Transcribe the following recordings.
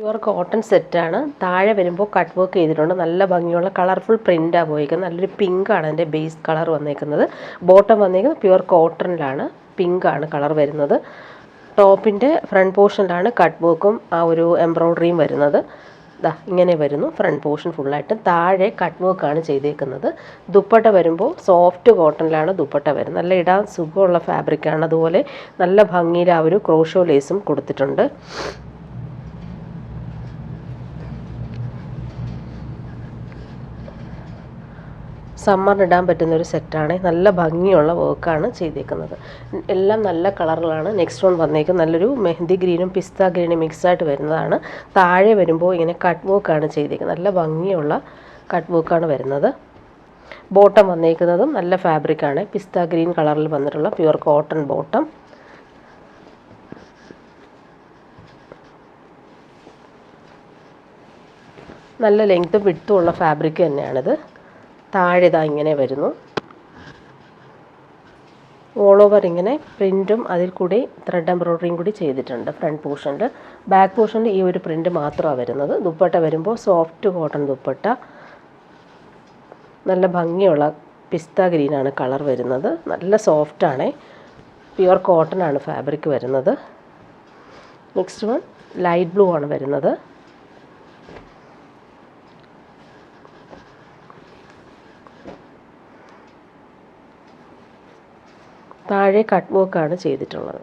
Pure cotton സെറ്റാണ്. താഴെ വരുമ്പോൾ കട്ട് വർക്ക് ചെയ്തിട്ടുണ്ട്. നല്ല ഭംഗിയുള്ള കളർഫുൾ പ്രിൻ്റാണ് പോയിരിക്കുന്നത്. നല്ലൊരു പിങ്കാണ് അതിൻ്റെ ബേസ് കളർ വന്നേക്കുന്നത്. ബോട്ടം വന്നേക്കുന്നത് പ്യുവർ കോട്ടണിലാണ്. പിങ്കാണ് കളർ വരുന്നത്. ടോപ്പിൻ്റെ ഫ്രണ്ട് പോർഷനിലാണ് കട്ട് വർക്കും ആ ഒരു എംബ്രോയ്ഡറിയും വരുന്നത്. ഇങ്ങനെ വരുന്നു ഫ്രണ്ട് പോർഷൻ ഫുള്ളായിട്ട്. താഴെ കട്ട് വർക്കാണ് ചെയ്തേക്കുന്നത്. ദുപ്പട്ട വരുമ്പോൾ സോഫ്റ്റ് കോട്ടണിലാണ് ദുപ്പട്ട വരുന്നത്. നല്ല ഇടാൻ സുഖമുള്ള ഫാബ്രിക്കാണ്. അതുപോലെ നല്ല ഭംഗിയിൽ ആ ഒരു ക്രോഷോ ലേസും കൊടുത്തിട്ടുണ്ട്. സമ്മറിന് ഇടാൻ പറ്റുന്ന ഒരു സെറ്റാണ്. നല്ല ഭംഗിയുള്ള വർക്കാണ് ചെയ്തേക്കുന്നത്. എല്ലാം നല്ല കളറുകളാണ്. നെക്സ്റ്റ് വൺ വന്നേക്കുന്നത് നല്ലൊരു മെഹന്തി ഗ്രീനും പിസ്ത ഗ്രീനും മിക്സായിട്ട് വരുന്നതാണ്. താഴെ വരുമ്പോൾ ഇങ്ങനെ കട്ട് വർക്കാണ് ചെയ്തേക്കുന്നത്. നല്ല ഭംഗിയുള്ള കട്ട് വർക്കാണ് വരുന്നത്. ബോട്ടം വന്നേക്കുന്നതും നല്ല ഫാബ്രിക്കാണ്. പിസ്ത ഗ്രീൻ കളറിൽ വന്നിട്ടുള്ള പ്യുവർ കോട്ടൺ ബോട്ടം. നല്ല ലെങ്ത്തും വിഡ്ത്തും ഉള്ള ഫാബ്രിക് തന്നെയാണിത്. താഴെ ഇങ്ങനെ വരുന്നു. ഓൾ ഓവർ ഇങ്ങനെ പ്രിൻറ്റും അതിൽ കൂടി ത്രെഡ് എംബ്രോയ്ഡറിയും കൂടി ചെയ്തിട്ടുണ്ട് ഫ്രണ്ട് പോർഷനിൽ. ബാക്ക് പോർഷനിൽ ഈ ഒരു പ്രിൻറ്റ് മാത്രമാണ് വരുന്നത്. ദുപ്പട്ട വരുമ്പോൾ സോഫ്റ്റ് കോട്ടൺ ദുപ്പട്ട. നല്ല ഭംഗിയുള്ള പിസ്ത ഗ്രീനാണ് കളർ വരുന്നത്. നല്ല സോഫ്റ്റാണ്. പ്യുവർ കോട്ടൺ ആണ് ഫാബ്രിക് വരുന്നത്. നെക്സ്റ്റ് വൺ ലൈറ്റ് ബ്ലൂ ആണ് വരുന്നത്. താഴെ കട്ട് വർക്കാണ് ചെയ്തിട്ടുള്ളത്.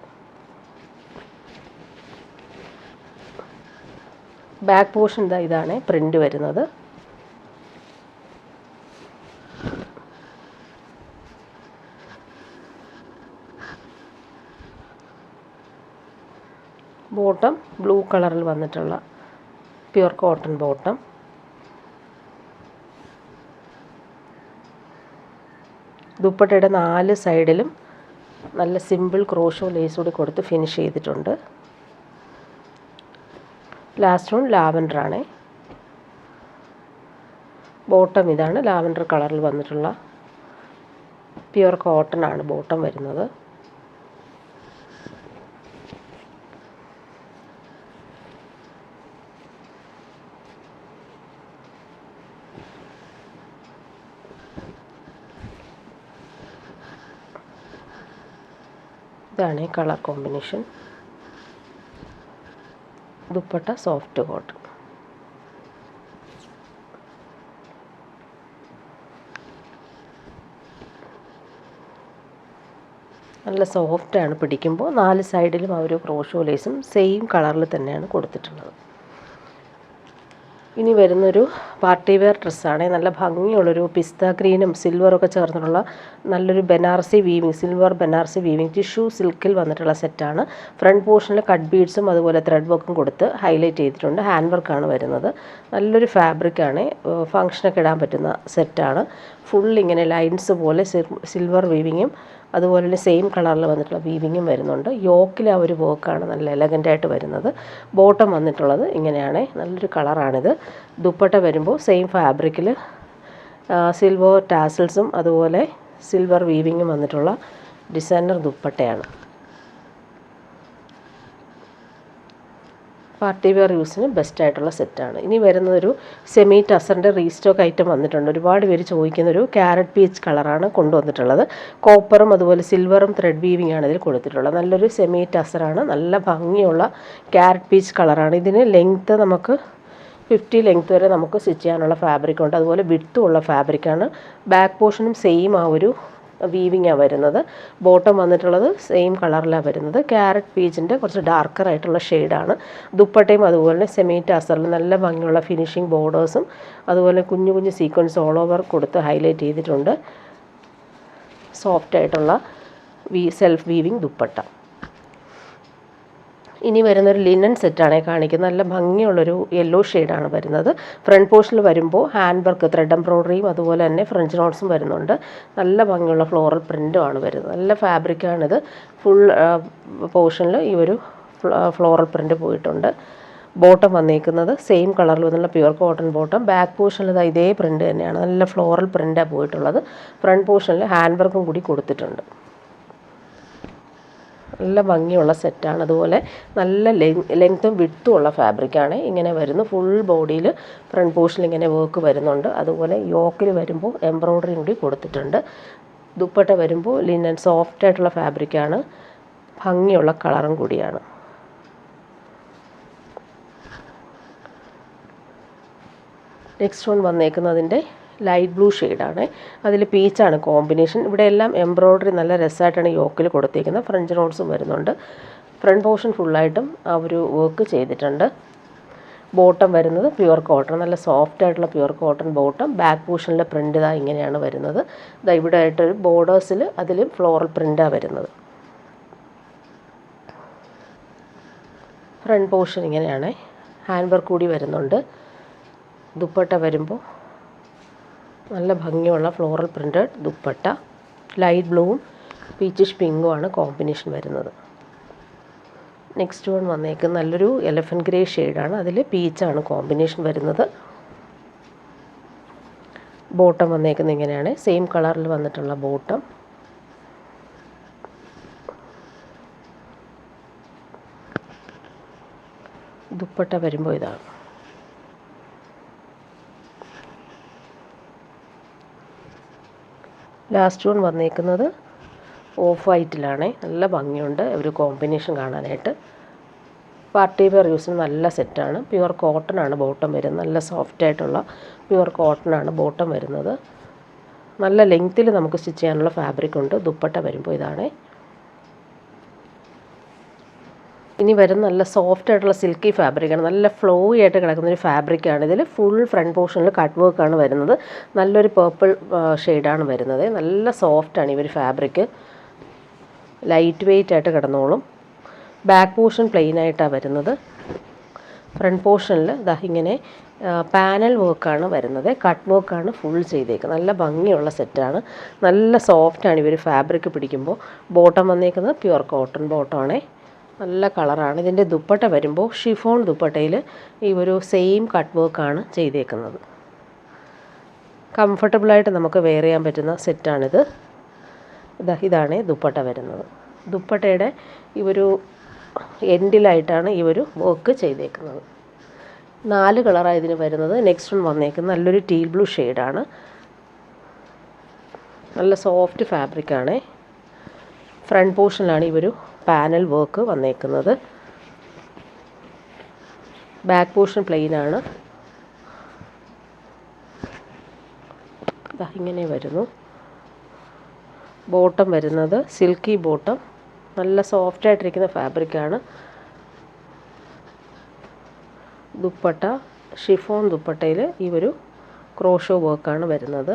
ബാക്ക് പോർഷൻ ഇതാണ് പ്രിൻ്റ് വരുന്നത്. ബോട്ടം ബ്ലൂ കളറിൽ വന്നിട്ടുള്ള പ്യുവർ കോട്ടൺ ബോട്ടം. ദുപ്പട്ടയുടെ 4 സൈഡിലും നല്ല സിമ്പിൾ ക്രോഷോ ലേസ് കൂടി കൊടുത്ത് ഫിനിഷ് ചെയ്തിട്ടുണ്ട്. ലാസ്റ്റ് വൺ ലാവൻഡറാണ്. ബോട്ടം ഇതാണ് ലാവൻഡർ കളറിൽ വന്നിട്ടുള്ള പ്യുവർ കോട്ടൺ ആണ് ബോട്ടം വരുന്നത്. ഇതാണ് colour combination. Dupatta soft cotton. നല്ല സോഫ്റ്റാണ് പിടിക്കുമ്പോൾ. 4 സൈഡിലും ആ ഒരു ക്രോഷോ ലേസും സെയിം കളറിൽ തന്നെയാണ് കൊടുത്തിട്ടുള്ളത്. ഇനി വരുന്നൊരു പാർട്ടി വെയർ ഡ്രസ്സാണ്. നല്ല ഭംഗിയുള്ളൊരു പിസ്ത ഗ്രീനും സിൽവറൊക്കെ ചേർന്നിട്ടുള്ള നല്ലൊരു Banarasi weaving, silver Banarasi weaving tissue സിൽക്കിൽ വന്നിട്ടുള്ള സെറ്റാണ്. ഫ്രണ്ട് പോർഷനിൽ കട്ട് ബീഡ്സും അതുപോലെ ത്രെഡ് വർക്കും കൊടുത്ത് ഹൈലൈറ്റ് ചെയ്തിട്ടുണ്ട്. ഹാൻഡ് വർക്കാണ് വരുന്നത്. നല്ലൊരു ഫാബ്രിക്കാണ്. ഫങ്ഷനൊക്കെ ഇടാൻ പറ്റുന്ന സെറ്റാണ്. ഫുൾ ഇങ്ങനെ ലൈൻസ് പോലെ സിൽവർ വീവിങ്ങും അതുപോലെ തന്നെ സെയിം കളറിൽ വന്നിട്ടുള്ള വീവിങ്ങും വരുന്നുണ്ട്. യോക്കിൽ ആ ഒരു വർക്കാണ് നല്ല എലഗൻ്റായിട്ട് വരുന്നത്. ബോട്ടം വന്നിട്ടുള്ളത് ഇങ്ങനെയാണ്. നല്ലൊരു കളറാണിത്. ദുപ്പട്ട വരുമ്പോൾ സെയിം ഫാബ്രിക്കിൽ സിൽവർ ടാസിൽസും അതുപോലെ സിൽവർ വീവിങ്ങും വന്നിട്ടുള്ള ഡിസൈനർ ദുപ്പട്ടയാണ്. പാർട്ടി വെയർ യൂസിന് ബെസ്റ്റായിട്ടുള്ള സെറ്റാണ്. ഇനി വരുന്നതൊരു സെമി ടസറിൻ്റെ റീസ്റ്റോക്ക് ഐറ്റം വന്നിട്ടുണ്ട്. ഒരുപാട് പേര് ചോദിക്കുന്നൊരു ക്യാരറ്റ് പീച്ച് കളറാണ് കൊണ്ടുവന്നിട്ടുള്ളത്. കോപ്പറും അതുപോലെ സിൽവറും ത്രെഡ് വീവിംഗ് ആണ് ഇതിൽ കൊടുത്തിട്ടുള്ളത്. നല്ലൊരു സെമി ടസറാണ്. നല്ല ഭംഗിയുള്ള ക്യാരറ്റ് പീച്ച് കളറാണ്. ഇതിന് ലെങ്ത്ത് നമുക്ക് 50 ലെങ്ത്ത് വരെ നമുക്ക് സ്റ്റിച്ച് ചെയ്യാനുള്ള ഫാബ്രിക് ഉണ്ട്. അതുപോലെ വിഡ്ത്തും ഉള്ള ഫാബ്രിക്കാണ്. ബാക്ക് പോർഷനും സെയിം ആ ഒരു വീവിങ്ങാണ് വരുന്നത്. ബോട്ടം വന്നിട്ടുള്ളത് സെയിം കളറിലാണ് വരുന്നത്. ക്യാരറ്റ് പീച്ചിൻ്റെ കുറച്ച് ഡാർക്കർ ആയിട്ടുള്ള ഷെയ്ഡാണ്. ദുപ്പട്ടയും അതുപോലെ തന്നെ സെമി ടാസറിൽ നല്ല ഭംഗിയുള്ള ഫിനിഷിങ് ബോർഡേഴ്സും അതുപോലെ കുഞ്ഞു കുഞ്ഞു സീക്വൻസ് ഓൾ ഓവർ കൊടുത്ത് ഹൈലൈറ്റ് ചെയ്തിട്ടുണ്ട്. സോഫ്റ്റായിട്ടുള്ള സെൽഫ് വീവിങ് ദുപ്പട്ട. ഇനി വരുന്നൊരു ലിനൻ സെറ്റാണ് കാണിക്കുന്നത്. നല്ല ഭംഗിയുള്ളൊരു യെല്ലോ ഷെയ്ഡാണ് വരുന്നത്. ഫ്രണ്ട് പോർഷനിൽ വരുമ്പോൾ ഹാൻഡ് വർക്ക് ത്രെഡ് എംബ്രോയ്ഡറിയും അതുപോലെ തന്നെ ഫ്രഞ്ച് നോട്ട്സും വരുന്നുണ്ട്. നല്ല ഭംഗിയുള്ള ഫ്ലോറൽ പ്രിൻറ്റുമാണ് വരുന്നത്. നല്ല ഫാബ്രിക്കാണിത്. ഫുൾ പോർഷനിൽ ഈ ഒരു ഫ്ലോറൽ പ്രിൻറ്റ് പോയിട്ടുണ്ട്. ബോട്ടം വന്നേക്കുന്നത് സെയിം കളറിൽ വന്നുള്ള പ്യുവർ കോട്ടൺ ബോട്ടം. ബാക്ക് പോർഷനിൽ ഇതേ പ്രിൻറ്റ് തന്നെയാണ്. നല്ല ഫ്ലോറൽ പ്രിൻറ്റാണ് പോയിട്ടുള്ളത്. ഫ്രണ്ട് പോർഷനിൽ ഹാൻഡ് വർക്കും കൂടി കൊടുത്തിട്ടുണ്ട്. നല്ല ഭംഗിയുള്ള സെറ്റാണ്. അതുപോലെ നല്ല ലെങ്ത്തും വിഡ്ത്തും ഉള്ള ഫാബ്രിക്കാണ്. ഇങ്ങനെ വരുന്നു. ഫുൾ ബോഡിയിൽ ഫ്രണ്ട് പോർഷനിൽ ഇങ്ങനെ വർക്ക് വരുന്നുണ്ട്. അതുപോലെ യോക്കിൽ വരുമ്പോൾ എംബ്രോയ്ഡറിയും കൂടി കൊടുത്തിട്ടുണ്ട്. ദുപ്പട്ട വരുമ്പോൾ ലിനൻ സോഫ്റ്റ് ആയിട്ടുള്ള ഫാബ്രിക്കാണ്. ഭംഗിയുള്ള കളറും കൂടിയാണ്. നെക്സ്റ്റ് വൺ വന്നേക്കുന്നതിൻ്റെ ലൈറ്റ് ബ്ലൂ ഷെയ്ഡാണ്. അതിൽ പീച്ചാണ് കോമ്പിനേഷൻ. ഇവിടെ എല്ലാം എംബ്രോയ്ഡറി നല്ല രസമായിട്ടാണ് യോക്കിൽ കൊടുത്തേക്കുന്നത്. ഫ്രഞ്ച് നോട്ട്സും വരുന്നുണ്ട്. ഫ്രണ്ട് പോർഷൻ ഫുള്ളായിട്ടും ആ ഒരു വർക്ക് ചെയ്തിട്ടുണ്ട്. ബോട്ടം വരുന്നത് പ്യുവർ കോട്ടൺ, നല്ല സോഫ്റ്റ് ആയിട്ടുള്ള പ്യുവർ കോട്ടൺ ബോട്ടം. ബാക്ക് പോർഷനിലെ പ്രിൻ്റ് ഇതാ ഇങ്ങനെയാണ് വരുന്നത്. ഇതാ ഇവിടെ ആയിട്ടൊരു ബോർഡേഴ്സിൽ അതിലും ഫ്ലോറൽ പ്രിൻ്റാണ് വരുന്നത്. ഫ്രണ്ട് പോർഷൻ ഇങ്ങനെയാണ്. ഹാൻഡ് വർക്ക് കൂടി വരുന്നുണ്ട്. ദുപ്പട്ട വരുമ്പോൾ നല്ല ഭംഗിയുള്ള ഫ്ലോറൽ പ്രിൻ്റഡ് ദുപ്പട്ട. ലൈറ്റ് ബ്ലൂവും പീച്ചിഷ് പിങ്കുമാണ് കോമ്പിനേഷൻ വരുന്നത്. നെക്സ്റ്റ് വൺ വന്നേക്കുന്നത് നല്ലൊരു എലഫൻറ്റ് ഗ്രേ ഷെയ്ഡാണ്. അതിൽ പീച്ചാണ് കോമ്പിനേഷൻ വരുന്നത്. ബോട്ടം വന്നേക്കുന്നത് ഇങ്ങനെയാണ്. സെയിം കളറിൽ വന്നിട്ടുള്ള ബോട്ടം. ദുപ്പട്ട വരുമ്പോൾ ഇതാണ്. ലാസ്റ്റ് വൺ വന്നേക്കുന്നത് ഓഫ് വൈറ്റിലാണ്. നല്ല ഭംഗിയുണ്ട് ഒരു കോമ്പിനേഷൻ കാണാനായിട്ട്. പാർട്ടി വെയർ യൂസിന് നല്ല സെറ്റാണ്. പ്യുവർ കോട്ടൺ ആണ് ബോട്ടം വരുന്നത്. നല്ല സോഫ്റ്റ് ആയിട്ടുള്ള പ്യുവർ കോട്ടൺ ആണ് ബോട്ടം വരുന്നത്. നല്ല ലെങ്ത്തിൽ നമുക്ക് സ്റ്റിച്ച് ചെയ്യാനുള്ള ഫാബ്രിക് ഉണ്ട്. ദുപ്പട്ട വരുമ്പോൾ ഇതാണ്. ഇനി വരുന്ന നല്ല സോഫ്റ്റ് ആയിട്ടുള്ള സിൽക്കി ഫാബ്രിക്കാണ്. നല്ല ഫ്ലോയി ആയിട്ട് കിടക്കുന്നൊരു ഫാബ്രിക്കാണ്. ഇതിൽ ഫുൾ ഫ്രണ്ട് പോർഷനിൽ കട്ട് വർക്കാണ് വരുന്നത്. നല്ലൊരു പേർപ്പിൾ ഷെയ്ഡാണ് വരുന്നത്. നല്ല സോഫ്റ്റാണ് ഈ ഒരു ഫാബ്രിക്ക്. ലൈറ്റ് വെയ്റ്റ് ആയിട്ട് കിടന്നോളും. ബാക്ക് പോർഷൻ പ്ലെയിൻ ആയിട്ടാണ് വരുന്നത്. ഫ്രണ്ട് പോർഷനിൽ ഇതാ ഇങ്ങനെ പാനൽ വർക്കാണ് വരുന്നത്. കട്ട് വർക്കാണ് ഫുൾ ചെയ്തേക്കുന്നത്. നല്ല ഭംഗിയുള്ള സെറ്റാണ്. നല്ല സോഫ്റ്റാണ് ഈ ഒരു ഫാബ്രിക്ക് പിടിക്കുമ്പോൾ. ബോട്ടം വന്നേക്കുന്നത് പ്യുവർ കോട്ടൺ ബോട്ടമാണേ. നല്ല കളറാണ്. ഇതിൻ്റെ ദുപ്പട്ട വരുമ്പോൾ ഷിഫോൺ ദുപ്പട്ടയിൽ ഈ ഒരു സെയിം കട്ട് വർക്കാണ് ചെയ്തേക്കുന്നത്. കംഫർട്ടബിളായിട്ട് നമുക്ക് വെയർ ചെയ്യാൻ പറ്റുന്ന സെറ്റാണിത്. ഇതാണ് ദുപ്പട്ട വരുന്നത്. ദുപ്പട്ടയുടെ ഈ ഒരു എൻഡിലായിട്ടാണ് ഈ ഒരു വർക്ക് ചെയ്തേക്കുന്നത്. 4 കളറാണ് ഇതിന് വരുന്നത്. നെക്സ്റ്റ് വൺ വന്നേക്കുന്നത് നല്ലൊരു ടീൽ ബ്ലൂ ഷെയ്ഡാണ്. നല്ല സോഫ്റ്റ് ഫാബ്രിക്കാണ്. ഫ്രണ്ട് പോർഷനിലാണ് ഈ ഒരു പാനൽ വർക്ക് വന്നേക്കുന്നത്. ബാക്ക് പോർഷൻ പ്ലെയിൻ ആണ്. ഇങ്ങനെ വരുന്നു. ബോട്ടം വരുന്നത് സിൽക്കി ബോട്ടം. നല്ല സോഫ്റ്റ് ആയിട്ടിരിക്കുന്ന ഫാബ്രിക്കാണ്. ദുപ്പട്ട ഷിഫോൺ ദുപ്പട്ടയിൽ ഈ ഒരു ക്രോഷോ വർക്കാണ് വരുന്നത്.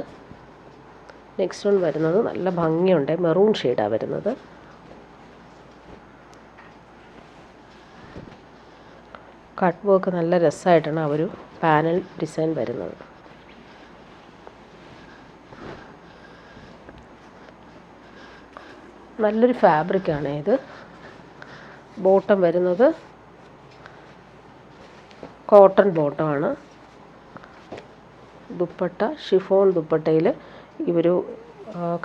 നെക്സ്റ്റ് വൺ വരുന്നത് നല്ല ഭംഗിയുണ്ട് മെറൂൺ ഷെയ്ഡാണ് വരുന്നത്. കട്ട് വർക്ക് നല്ല രസമായിട്ടാണ് ആ ഒരു പാനൽ ഡിസൈൻ വരുന്നത്. നല്ലൊരു ഫാബ്രിക്കാണ് ഇത്. ബോട്ടം വരുന്നത് കോട്ടൺ ബോട്ടമാണ്. ദുപ്പട്ട ഷിഫോൺ ദുപ്പട്ടയിൽ ഈ ഒരു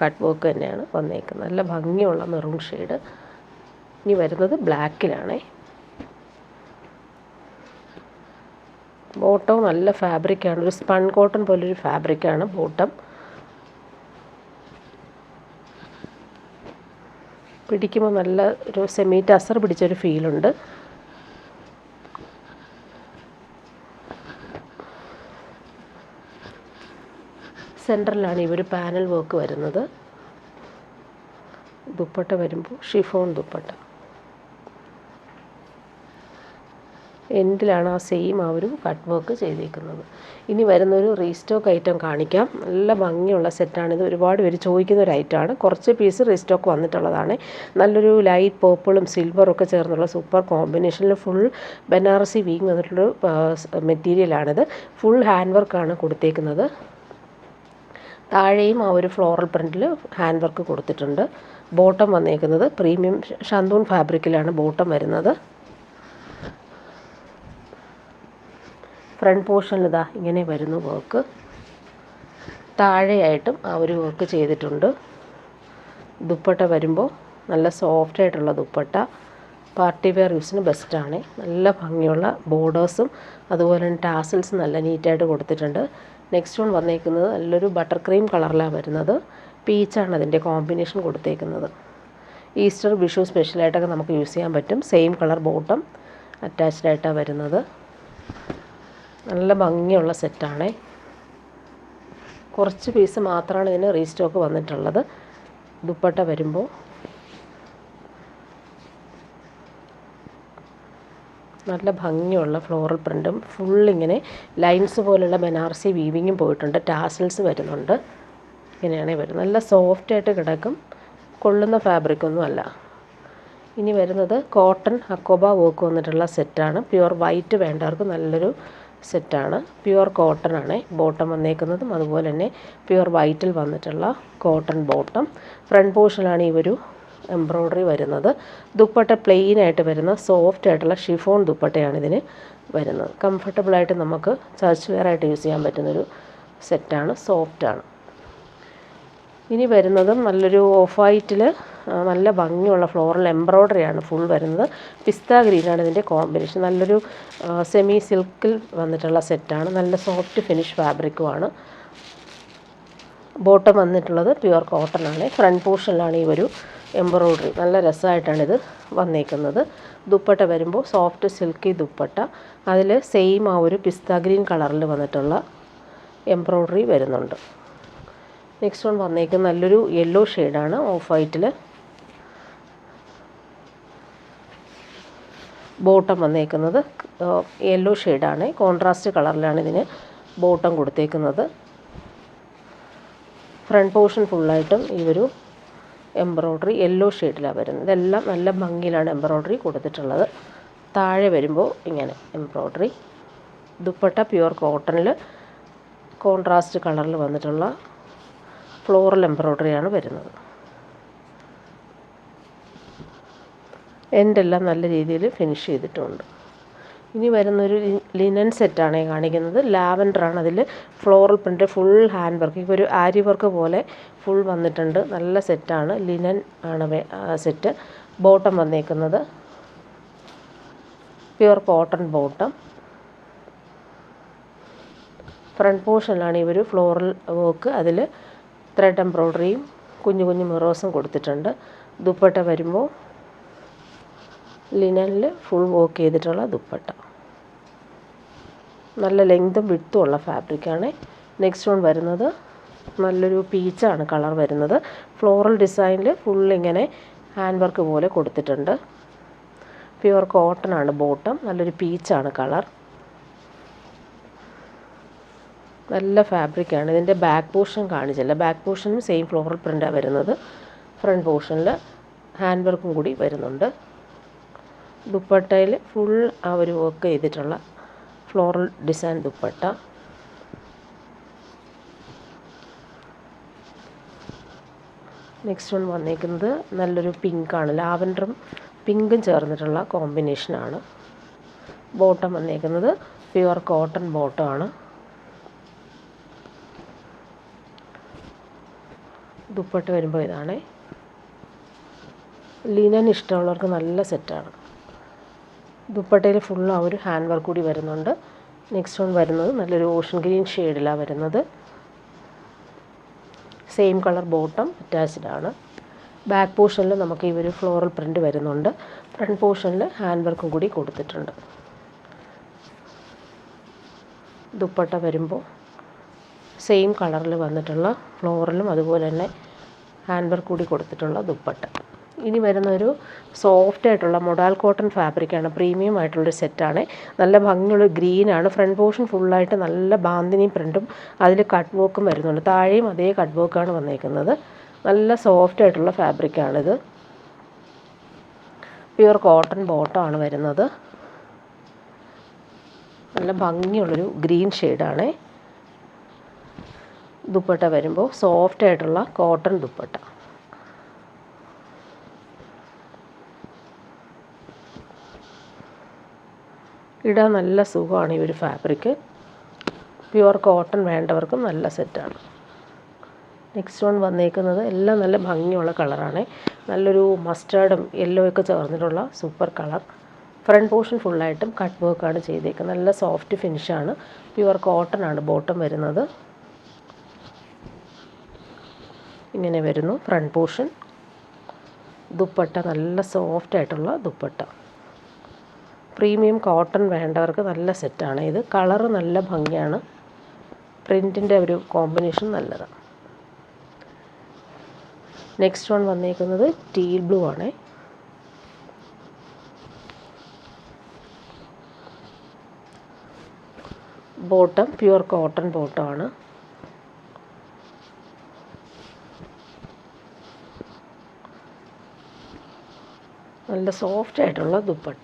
കട്ട് വർക്ക് തന്നെയാണ് വന്നേക്കുന്നത്. നല്ല ഭംഗിയുള്ള മെറൂൺ ഷെയ്ഡ്. ഇനി വരുന്നത് ബ്ലാക്കിലാണേ. ബോട്ടം നല്ല ഫാബ്രിക്കാണ്. ഒരു സ്പൺ കോട്ടൺ പോലൊരു ഫാബ്രിക്കാണ് ബോട്ടം. പിടിക്കുമ്പോൾ നല്ല ഒരു സെമി ടസർ പിടിച്ചൊരു ഫീലുണ്ട്. സെൻറ്ററിലാണ് ഈ ഒരു പാനൽ വർക്ക് വരുന്നത്. ദുപ്പട്ട വരുമ്പോൾ ഷിഫോൺ ദുപ്പട്ട. എൻഡിലാണ് ആ സെയിം ആ ഒരു കട്ട് വർക്ക് ചെയ്തേക്കുന്നത്. ഇനി വരുന്നൊരു റീസ്റ്റോക്ക് ഐറ്റം കാണിക്കാം. നല്ല ഭംഗിയുള്ള സെറ്റാണിത്. ഒരുപാട് പേര് ചോദിക്കുന്ന ഒരു ഐറ്റമാണ്. കുറച്ച് പീസ് റീസ്റ്റോക്ക് വന്നിട്ടുള്ളതാണ്. നല്ലൊരു ലൈറ്റ് പേർപ്പിളും സിൽവറും ഒക്കെ ചേർന്നുള്ള സൂപ്പർ കോമ്പിനേഷനിൽ ഫുൾ ബനാറസി വീങ് വന്നിട്ടുള്ളൊരു മെറ്റീരിയലാണിത്. ഫുൾ ഹാൻഡ് വർക്കാണ് കൊടുത്തേക്കുന്നത്. താഴെയും ആ ഒരു ഫ്ലോറൽ പ്രിൻറ്റിൽ ഹാൻഡ് വർക്ക് കൊടുത്തിട്ടുണ്ട്. ബോട്ടം വന്നേക്കുന്നത് പ്രീമിയം ഷന്തൂൺ ഫാബ്രിക്കിലാണ് ബോട്ടം വരുന്നത്. ഫ്രണ്ട് പോർഷനിൽ ഇതാ ഇങ്ങനെ വരുന്നു വർക്ക്. താഴെയായിട്ടും ആ ഒരു വർക്ക് ചെയ്തിട്ടുണ്ട്. ദുപ്പട്ട വരുമ്പോൾ നല്ല സോഫ്റ്റ് ആയിട്ടുള്ള ദുപ്പട്ട. പാർട്ടി വെയർ യൂസിന് ബെസ്റ്റാണ്. നല്ല ഭംഗിയുള്ള ബോർഡേഴ്സും അതുപോലെ തന്നെ ടാസിൽസ് നല്ല നീറ്റായിട്ട് കൊടുത്തിട്ടുണ്ട്. നെക്സ്റ്റ് വൺ വന്നേക്കുന്നത് നല്ലൊരു ബട്ടർ ക്രീം കളറിലാണ് വരുന്നത്. പീച്ചാണ് അതിൻ്റെ കോമ്പിനേഷൻ കൊടുത്തേക്കുന്നത്. ഈസ്റ്റർ വിഷു സ്പെഷ്യലായിട്ടൊക്കെ നമുക്ക് യൂസ് ചെയ്യാൻ പറ്റും. സെയിം കളർ ബോട്ടം അറ്റാച്ച്ഡ് ആയിട്ടാണ് വരുന്നത്. നല്ല ഭംഗിയുള്ള സെറ്റാണ്. കുറച്ച് പീസ് മാത്രമാണ് ഇതിന് റീസ്റ്റോക്ക് വന്നിട്ടുള്ളത്. ദുപ്പട്ട വരുമ്പോൾ നല്ല ഭംഗിയുള്ള ഫ്ലോറൽ പ്രിൻറ്റും ഫുള്ളിങ്ങനെ ലൈൻസ് പോലുള്ള ബനാറസി വീവിങ്ങും പോയിട്ടുണ്ട്. ടാസൽസ് വരുന്നുണ്ട്. ഇങ്ങനെയാണ് വരുന്നത്. നല്ല സോഫ്റ്റായിട്ട് കിടക്കും. കൊള്ളുന്ന ഫാബ്രിക്കൊന്നും അല്ല. ഇനി വരുന്നത് കോട്ടൺ ഹക്കോബ വർക്ക് വന്നിട്ടുള്ള സെറ്റാണ്. പ്യുവർ വൈറ്റ് വേണ്ടവർക്ക് നല്ലൊരു സെറ്റാണ്. പ്യുവർ കോട്ടൺ ആണ് ബോട്ടം വന്നേക്കുന്നതും അതുപോലെ തന്നെ പ്യുവർ വൈറ്റിൽ വന്നിട്ടുള്ള കോട്ടൺ ബോട്ടം. ഫ്രണ്ട് പോർഷനിലാണ് ഈ ഒരു എംബ്രോയ്ഡറി വരുന്നത്. ദുപ്പട്ട പ്ലെയിൻ ആയിട്ട് വരുന്ന സോഫ്റ്റ് ആയിട്ടുള്ള ഷിഫോൺ ദുപ്പട്ടയാണ് ഇതിന് വരുന്നത്. കംഫർട്ടബിളായിട്ട് നമുക്ക് ചർച്ച് വെയർ ആയിട്ട് യൂസ് ചെയ്യാൻ പറ്റുന്നൊരു സെറ്റാണ്. സോഫ്റ്റാണ്. ഇനി വരുന്നതും നല്ലൊരു ഓഫ് വൈറ്റിൽ നല്ല ഭംഗിയുള്ള ഫ്ലോറൽ എംബ്രോയ്ഡറിയാണ് ഫുൾ വരുന്നത്. പിസ്ത ഗ്രീനാണ് ഇതിൻ്റെ കോമ്പിനേഷൻ. നല്ലൊരു സെമി സിൽക്കിൽ വന്നിട്ടുള്ള സെറ്റാണ്. നല്ല സോഫ്റ്റ് ഫിനിഷ് ഫാബ്രിക്കുമാണ്. ബോട്ടം വന്നിട്ടുള്ളത് പ്യുവർ കോട്ടൺ ആണ്. ഫ്രണ്ട് പോർഷനിലാണ് ഈ ഒരു എംബ്രോയ്ഡറി. നല്ല രസമായിട്ടാണിത് വന്നേക്കുന്നത്. ദുപ്പട്ട വരുമ്പോൾ സോഫ്റ്റ് സിൽക്കി ദുപ്പട്ട. അതിൽ സെയിം ആ ഒരു പിസ്ത ഗ്രീൻ കളറിൽ വന്നിട്ടുള്ള എംബ്രോയ്ഡറി വരുന്നുണ്ട്. നെക്സ്റ്റ് വൺ വന്നേക്കുന്നത് നല്ലൊരു യെല്ലോ ഷെയ്ഡാണ് ഓഫ് വൈറ്റിൽ. ബോട്ടം വന്നേക്കുന്നത് യെല്ലോ ഷെയ്ഡാണ്. കോൺട്രാസ്റ്റ് കളറിലാണ് ഇതിന് ബോട്ടം കൊടുത്തേക്കുന്നത്. ഫ്രണ്ട് പോർഷൻ ഫുള്ളായിട്ടും ഈ ഒരു എംബ്രോയ്ഡറി യെല്ലോ ഷെയ്ഡിലാണ് വരുന്നത്. ഇതെല്ലാം നല്ല ഭംഗിയിലാണ് എംബ്രോയ്ഡറി കൊടുത്തിട്ടുള്ളത്. താഴെ വരുമ്പോൾ ഇങ്ങനെ എംബ്രോയ്ഡറി. ദുപ്പട്ട പ്യുവർ കോട്ടണിൽ കോൺട്രാസ്റ്റ് കളറിൽ വന്നിട്ടുള്ള ഫ്ലോറൽ എംബ്രോയ്ഡറിയാണ് വരുന്നത്. എൻഡെല്ലാം നല്ല രീതിയിൽ ഫിനിഷ് ചെയ്തിട്ടുണ്ട്. ഇനി വരുന്നൊരു ലിനൻ സെറ്റാണ് കാണിക്കുന്നത്. ലാവൻഡറാണ്. അതിൽ floral print full hand work. ഇപ്പോൾ ഒരു ആരി വർക്ക് പോലെ ഫുൾ വന്നിട്ടുണ്ട്. നല്ല സെറ്റാണ്. ലിനൻ ആണ് സെറ്റ്. ബോട്ടം വന്നേക്കുന്നത് പ്യുവർ കോട്ടൺ ബോട്ടം. ഫ്രണ്ട് പോർഷനിലാണ് ഈ ഒരു ഫ്ലോറൽ വർക്ക്. അതിൽ ത്രെഡ് എംബ്രോയ്ഡറിയും കുഞ്ഞു കുഞ്ഞു മിറേഴ്സും കൊടുത്തിട്ടുണ്ട്. ദുപ്പട്ട വരുമ്പോൾ ലിനനിൽ ഫുൾ വർക്ക് ചെയ്തിട്ടുള്ള ദുപ്പട്ട. നല്ല ലെങ്തും വിഡ്ത്തും ഉള്ള ഫാബ്രിക്കാണ്. നെക്സ്റ്റ് വൺ വരുന്നത് നല്ലൊരു പീച്ചാണ് കളർ വരുന്നത്. ഫ്ലോറൽ ഡിസൈനിൽ ഫുള്ളിങ്ങനെ ഹാൻഡ് വർക്ക് പോലെ കൊടുത്തിട്ടുണ്ട്. പ്യുവർ കോട്ടൺ ആണ് ബോട്ടം. നല്ലൊരു പീച്ചാണ് കളർ. നല്ല ഫാബ്രിക്കാണ്. ഇതിൻ്റെ ബാക്ക് പോർഷൻ കാണിച്ചില്ല. ബാക്ക് പോർഷനും സെയിം ഫ്ലോറൽ പ്രിൻ്റാണ് വരുന്നത്. ഫ്രണ്ട് പോർഷനിൽ ഹാൻഡ് വർക്കും കൂടി വരുന്നുണ്ട്. ദുപ്പട്ടയിൽ ഫുൾ ആ ഒരു വർക്ക് ചെയ്തിട്ടുള്ള floral design dupatta. Next one വന്നേക്കുന്നത് നല്ലൊരു പിങ്കാണ്. ലാവൻഡറും പിങ്കും ചേർന്നിട്ടുള്ള കോമ്പിനേഷനാണ്. ബോട്ടം വന്നേക്കുന്നത് പ്യുവർ കോട്ടൺ ബോട്ടമാണ്. ദുപ്പട്ട വരുമ്പോൾ ഇതാണ്. ലിനൻ ഇഷ്ടമുള്ളവർക്ക് നല്ല സെറ്റാണ്. ദുപ്പട്ടയിൽ ഫുൾ ആ ഒരു ഹാൻഡ് വർക്ക് കൂടി വരുന്നുണ്ട്. നെക്സ്റ്റ് വൺ വരുന്നത് നല്ലൊരു ഓഷൻ ഗ്രീൻ ഷെയ്ഡിലാണ് വരുന്നത്. സെയിം കളർ ബോട്ടം അറ്റാച്ച്ഡ് ആണ്. ബാക്ക് പോർഷനിൽ നമുക്ക് ഈ ഒരു ഫ്ലോറൽ പ്രിൻ്റ് വരുന്നുണ്ട്. ഫ്രണ്ട് പോർഷനിൽ ഹാൻഡ് വർക്കും കൂടി കൊടുത്തിട്ടുണ്ട്. ദുപ്പട്ട വരുമ്പോൾ സെയിം കളറിൽ വന്നിട്ടുള്ള ഫ്ലോറലും അതുപോലെ തന്നെ ഹാൻഡ് വർക്ക് കൂടി കൊടുത്തിട്ടുള്ള ദുപ്പട്ട. ഇനി വരുന്നൊരു സോഫ്റ്റ് ആയിട്ടുള്ള മൊഡാൽ കോട്ടൺ ഫാബ്രിക്കാണ്. പ്രീമിയം ആയിട്ടുള്ളൊരു സെറ്റാണ്. നല്ല ഭംഗിയുള്ള ഗ്രീനാണ്. ഫ്രണ്ട് പോർഷൻ ഫുള്ളായിട്ട് നല്ല ബാന്തിനി പ്രിൻറ്റും അതിൽ കട്ട് വർക്കും വരുന്നുണ്ട്. താഴെയും അതേ കട്ട് വർക്കാണ് വന്നേക്കുന്നത്. നല്ല സോഫ്റ്റ് ആയിട്ടുള്ള ഫാബ്രിക്കാണിത്. പ്യുവർ കോട്ടൺ ബോട്ടമാണ് വരുന്നത്. നല്ല ഭംഗിയുള്ളൊരു ഗ്രീൻ ഷെയ്ഡാണ്. ദുപ്പട്ട വരുമ്പോൾ സോഫ്റ്റ് ആയിട്ടുള്ള കോട്ടൺ ദുപ്പട്ട. ഇടാൻ നല്ല സുഖമാണ് ഈ ഒരു ഫാബ്രിക്ക്. പ്യുവർ കോട്ടൺ വേണ്ടവർക്കും നല്ല സെറ്റാണ്. നെക്സ്റ്റ് വൺ വന്നേക്കുന്നത് എല്ലാം നല്ല ഭംഗിയുള്ള കളറാണ്. നല്ലൊരു മസ്റ്റാർഡും യെല്ലോ ഒക്കെ ചേർന്നിട്ടുള്ള സൂപ്പർ കളർ. ഫ്രണ്ട് പോർഷൻ ഫുള്ളായിട്ടും കട്ട് വർക്കാണ് ചെയ്തേക്കുന്നത്. നല്ല സോഫ്റ്റ് ഫിനിഷാണ്. പ്യുവർ കോട്ടൺ ആണ് ബോട്ടം വരുന്നത്. ഇങ്ങനെ വരുന്നു ഫ്രണ്ട് പോർഷൻ. ദുപ്പട്ട നല്ല സോഫ്റ്റ് ആയിട്ടുള്ള ദുപ്പട്ട. പ്രീമിയം കോട്ടൺ വേണ്ടവർക്ക് നല്ല സെറ്റാണ് ഇത്. കളറ് നല്ല ഭംഗിയാണ്. പ്രിൻറ്റിൻ്റെ ഒരു കോമ്പിനേഷൻ നല്ലതാണ്. നെക്സ്റ്റ് വൺ വന്നേക്കുന്നത് ടീൽ ബ്ലൂ ആണ്. ബോട്ടം പ്യുവർ കോട്ടൺ ബോട്ടമാണ്. നല്ല സോഫ്റ്റ് ആയിട്ടുള്ള ദുപ്പട്ട.